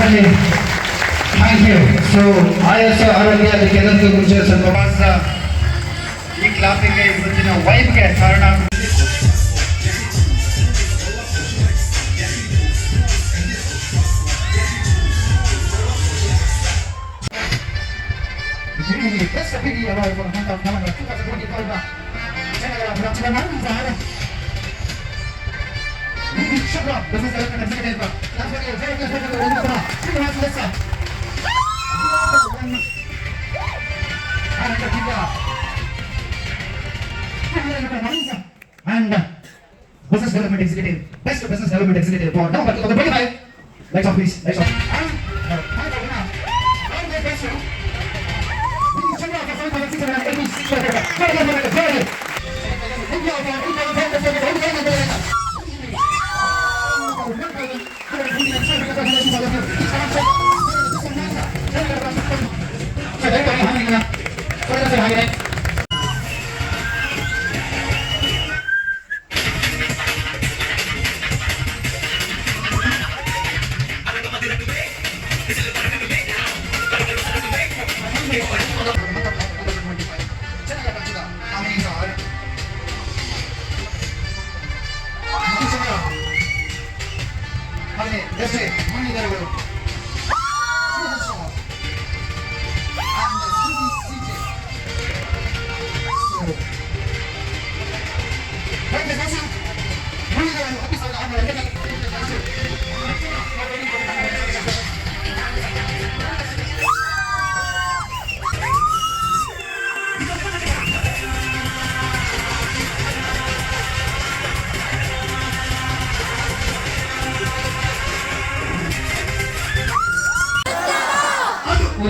Thank you. So ಆಯಾಸ ಆರೋಗ್ಯ ಅದಕ್ಕೆಲ್ಲದಕ್ಕೂ ಮುಂಚೆ ಸ್ವಲ್ಪ ಈ ಕ್ಲಾಸಿಗೆ ಇವತ್ತಿನ ವೈಬ್ಗೆ ಕಾರಣ and business development executive, best business development executive for number 2025. Lights off, please. Lights off.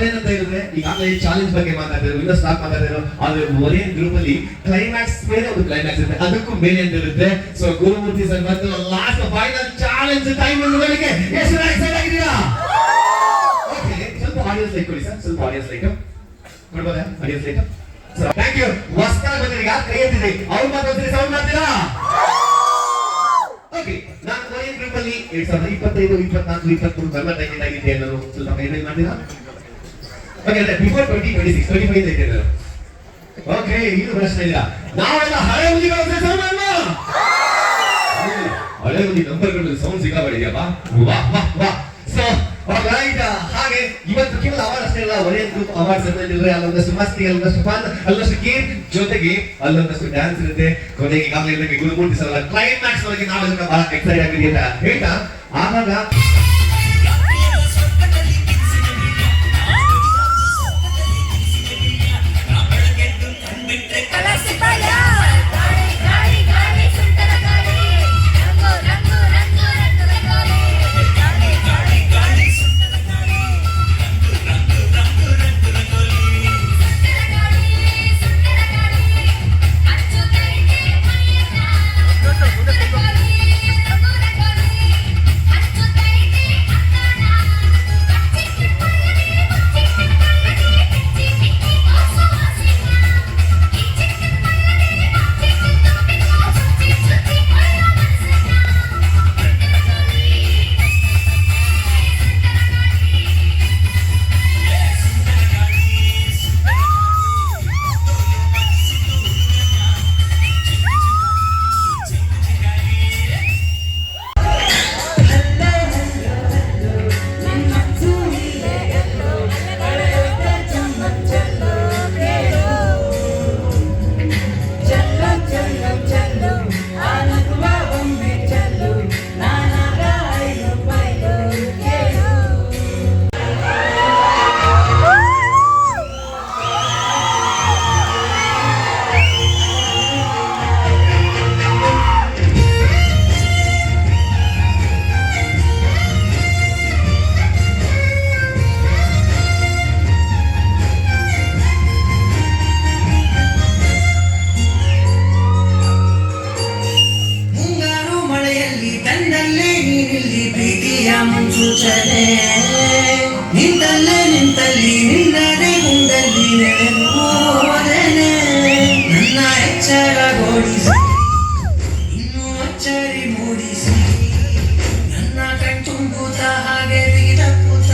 ಏನಂತ ಹೇಳಿದ್ರೆ ಈಗಾಗಲೇ ಚಾಲೆಂಜ್ ಬಗ್ಗೆ ಮಾತಾಡಿದ್ರು, ಇನ್ನೂ ಸ್ಟಾಕ್ ಮಾತಾಡಿದ್ರು. ಆದ್ರೆ ಒರೇನ್ ಗ್ರೂಪ್ ಅಲ್ಲಿ ಕ್ಲೈಮ್ಯಾಕ್ಸ್ ಮೇಲೆ ಒಂದು ಕ್ಲೈಮ್ಯಾಕ್ಸ್ ಇರುತ್ತೆ, ಅದಕ್ಕೂ ಮೇಲೆ ಅಂತ ಇರುತ್ತೆ. ಸೊ ಗುರುಮೂರ್ತಿ ಸರ್ ಮತ್ತು ಲಾಸ್ಟ್ ಫೈನಲ್ ಚಾಲೆಂಜ್ ಟೈಮ್ ನೋಡಲಿಕ್ಕೆ ಎಷ್ಟು ಎಕ್ಸೈಟ್ ಆಗಿದ್ದೀರಾ? ಓಕೆ, ಸ್ವಲ್ಪ ಆಡಿಯನ್ಸ್ ಲೈಕ್ ಕೊಡಿ ಸರ್, ಸ್ವಲ್ಪ ಆಡಿಯನ್ಸ್ ಲೈಕ್ ಕೊಡ್ಬೋದಾ? Audience like. So thank you. ಹೊಸದಾಗಿ ಬಂದಿದ್ದೀಗ ಕೈ ಎತ್ತಿದೆ, ಅವ್ರು ಮಾತಾಡ್ತೀರಿ, ಸೌಂಡ್ ಮಾಡ್ತೀರಾ? ಓಕೆ, ನಾನು ಒರೇನ್ ಗ್ರೂಪ್ ಅಲ್ಲಿ 2025, 24, 23 ಕರ್ನಾಟಕ ಆಗಿದ್ದೆ ಅನ್ನೋದು ಸ್ವಲ್ಪ ಕೈ ಮಾಡ್ತೀರಾ? Okay, before 2026, 25 ಐತೆ. ಓಕೆ, ಇದು ಪ್ರಶ್ನೆ ಇಲ್ಲ. ನಾವೆಲ್ಲ ಹಳೆ ಹುಲಿಗಳ ಸೌಂಡ್ ಅಲ್ವಾ? ಹಳೆ ಹುಲಿ ನಂಬರ್ಗಳು ಸೌಂಡ್ ಸಿಕ್ಕಾಪಡಿದ್ಯಪ್ಪ. ವಾ ವಾ ವಾ. ಸೊ ರೈಟ್, ಹಾಗೆ ಇವತ್ತು ಕೇವಲ ಅವಾರ್ಡ್ ಅಷ್ಟೇ ಇಲ್ಲ, ಒರೇನ್ ಗ್ರೂಪ್ ಅವಾರ್ಡ್ಸ್ ಅಂದ್ರೆ ಅಲ್ಲೊಂದಷ್ಟು ಮಸ್ತಿ, ಅಲ್ಲೊಂದಷ್ಟು ಫನ್, ಅಲ್ಲೊಂದಷ್ಟು ಗೇಮ್, ಜೊತೆಗೆ ಅಲ್ಲೊಂದಷ್ಟು ಡ್ಯಾನ್ಸ್ ಇರುತ್ತೆ. ಕೊನೆಗೆ ಈಗಾಗಲೇ ಗುರುಮೂರ್ತಿ ಸರ್ ಕ್ಲೈಮ್ಯಾಕ್ಸ್ ಒಳಗೆ ನಾವೆಲ್ಲ ಬಹಳ ಎಕ್ಸೈಟ್ ಆಗಿದ್ದೀವಿ ಅಂತ ಹೇಳ್ತಾ ಆವಾಗ ಮುನ್ಸೂಚನೆ ನಿಂತಲ್ಲೇ ನಿಂತಲ್ಲಿ ನಿನ್ನದೇ ಗುಂಡಲ್ಲಿ ನೆನೆದು ಹೋದೆನೆ ನನ್ನ ಎಚ್ಚರಗೊಳಿಸಿ ಇನ್ನೂ ಅಚ್ಚರಿ ಮೂಡಿಸಿ ನನ್ನ ಕಣ್ತುಂಬುತ್ತ ಹಾಗೆ ಬಿಗಿದಪ್ಪುತ್ತ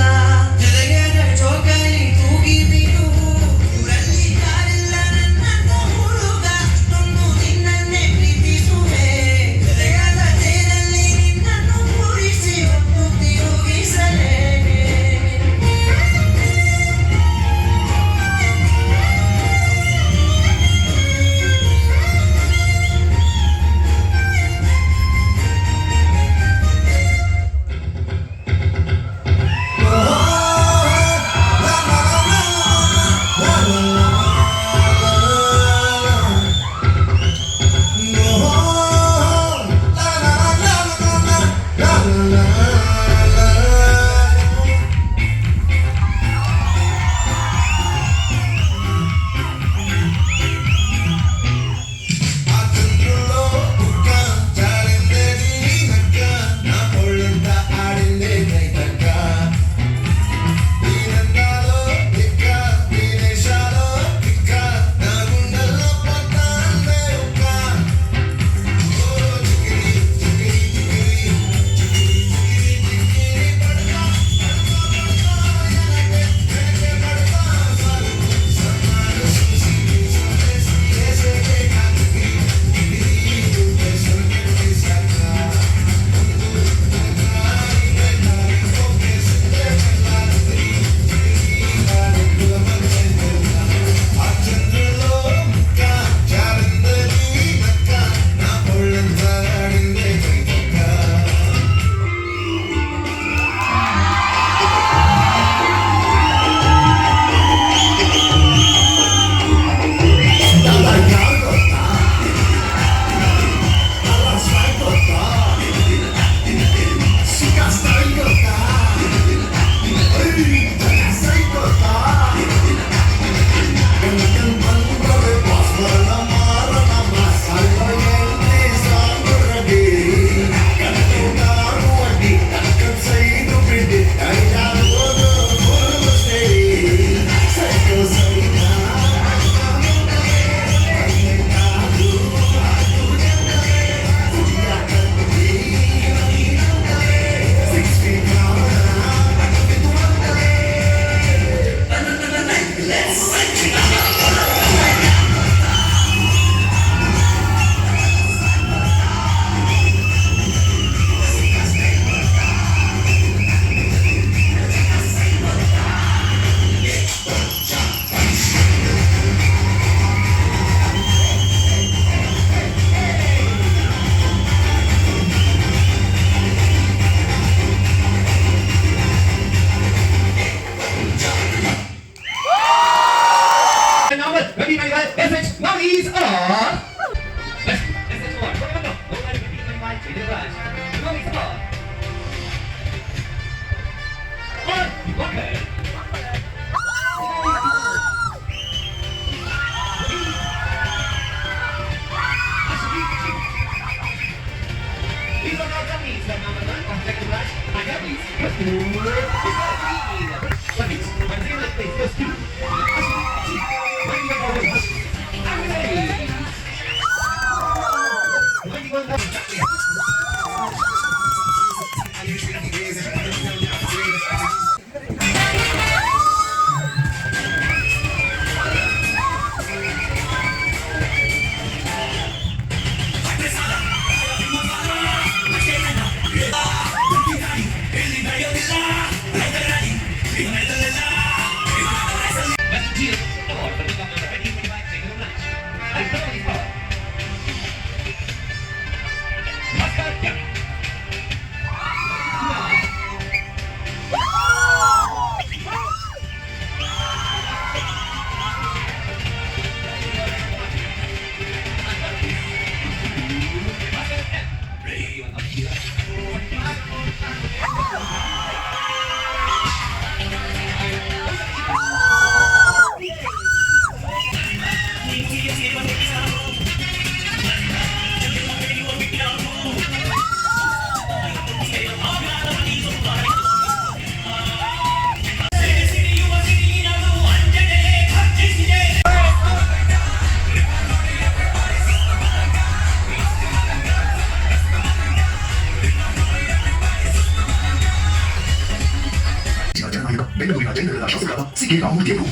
ಬೆಂಗಳೂರಿನ ಜನರ ಶಾಸಕರಾದ ಸಿ.ಕೆ. ರಾಮಮೂರ್ತಿ ಅವರು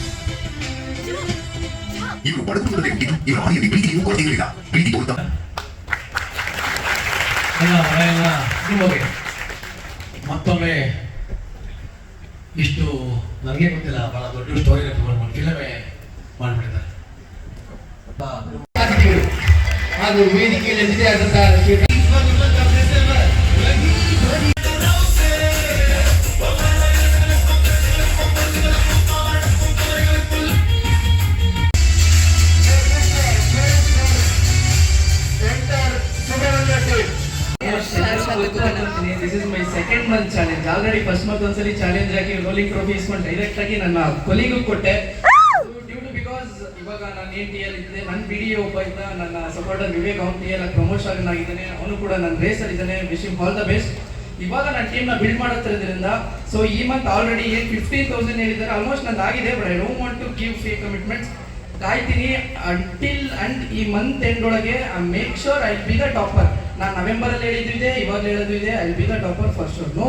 ಇವರು ಪಡೆದುಕೊಳ್ಳದೆ ಇದು ಇವರ ಮನೆಯಲ್ಲಿ ಪ್ರೀತಿಯೂ ಕೊರತೆ ಇರಲಿಲ್ಲ. ಪ್ರೀತಿ ತೋರುತ್ತಾ ನಿಮಗೆ ಮತ್ತೊಮ್ಮೆ ಇಷ್ಟು ನನಗೆ ಗೊತ್ತಿಲ್ಲ, ಬಹಳ ದೊಡ್ಡ ಸ್ಟೋರಿ ಫಿಲಮೇ ಮಾಡಿಬಿಟ್ಟಿದ್ದಾರೆ. ಹಾಗೂ ವೇದಿಕೆಯಲ್ಲಿ ನಿಜ ಆದಂತಹ this is my second month challenge. Already first month ಒಂದ್ಸಲಿ ಚಾಲೆಂಜ್ ಆಗಿ ರೋಲಿಂಗ್ ಟ್ರೋಫಿ ಇಸ್ಕೊಂಡು ಡೈರೆಕ್ಟ್ ಆಗಿ ನನ್ನ ಕೊಲಿಗೂ ಕೊಟ್ಟೆ. ಡ್ಯೂ ಟು ಬಿಕಾಸ್ ಇವಾಗ ನಾನು ಏನ್ ಟಿ ಎಲ್ ಇದ್ದೆ, ನನ್ನ ಬಿಡಿ ಒಬ್ಬ ಇದ್ದ, ನನ್ನ ಸಪೋರ್ಟರ್ ವಿವೇಕ್ ಅವ್ನು ಟಿ ಎಲ್ ಪ್ರಮೋಷನ್ ಆಗಿದ್ದಾನೆ, ಅವನು ಕೂಡ ನನ್ನ ರೇಸಲ್ಲಿ ಇದ್ದಾನೆ. Wish him all the best. ಇವಾಗ ನನ್ನ ಟೀಮ್ನ ಬಿಲ್ಡ್ ಮಾಡುತ್ತಿರೋದ್ರಿಂದ ಸೊ ಈ ಮಂತ್ ಆಲ್ರೆಡಿ ಏನು 15,000 ಹೇಳಿದ್ದಾರೆ, ಆಲ್ಮೋಸ್ಟ್ ನಂದು ಆಗಿದೆ. But I don't want to give fake commitments. ಕಾಯ್ತೀನಿ ಅಂಟಿಲ್ ಅಂಡ್ ಈ ಮಂತ್ ಎಂಡ್ ಒಳಗೆ make sure I be the topper. ನಾನು ನವೆಂಬರ್ ಅಲ್ಲಿ ಹೇಳಿದ್ದಿದೆ, ಇವಾಗ ಹೇಳೋದು ಇದೆ, I be the topper for sure. No